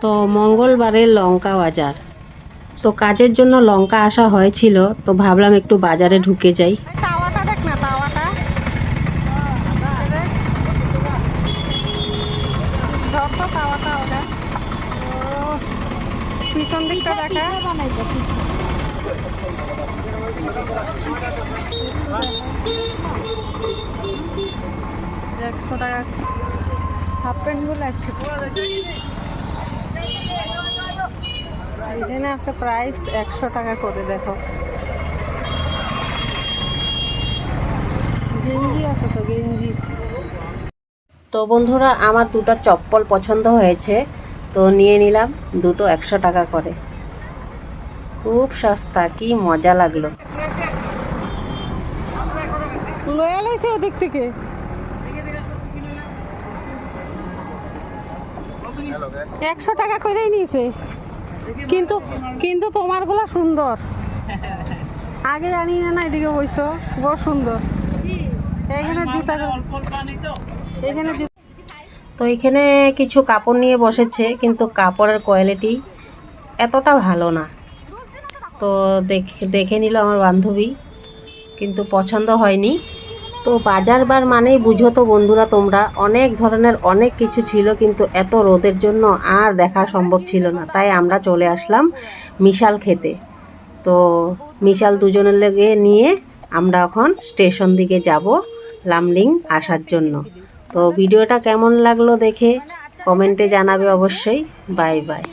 তো মঙ্গলবারের লঙ্কা বাজার, তো কাজের জন্য লঙ্কা আসা হয়েছিল, তো ভাবলাম একটু বাজারে ঢুকে যাই। তাওয়াটা দেখ না, তাওয়াটা ধর তো, তাওয়াটা ওটা পিছন দিকটা দেখা। 100 টাকা হাফ প্যান্টগুলো 100 টাকা। এখানে আছে প্রাইস 100 টাকা করে। দেখো গেঞ্জি আছে, তো গেঞ্জি। তো বন্ধুরা, আমার দুটো চপ্পল পছন্দ হয়েছে, তো নিয়ে নিলাম দুটো 100 টাকা করে। খুব সস্তা, কি মজা লাগলো। লয়ে লাইছে ওদিক থেকে। একশো টাকা করেই নিয়েছে, কিন্তু কিন্তু তোমারগুলো সুন্দর। আগে জানি না, এদিকে বইছো, বড় সুন্দর। এখানে জুতা, এখানে তো এখানে কিছু কাপড় নিয়ে বসেছে, কিন্তু কাপড়ের কোয়ালিটি এতটা ভালো না। তো দেখে নিল আমার বান্ধবী, কিন্তু পছন্দ হয়নি। তো বাজার বার মানেই বুঝো তো বন্ধুরা তোমরা, অনেক ধরনের অনেক কিছু ছিল, কিন্তু এত রোদের জন্য আর দেখা সম্ভব ছিল না। তাই আমরা চলে আসলাম মিশাল খেতে। তো মিশাল দুজনের লেগে নিয়ে আমরা এখন স্টেশন দিকে যাব লামডিং আসার জন্য। তো ভিডিওটা কেমন লাগলো দেখে কমেন্টে জানাবে অবশ্যই। Bye bye.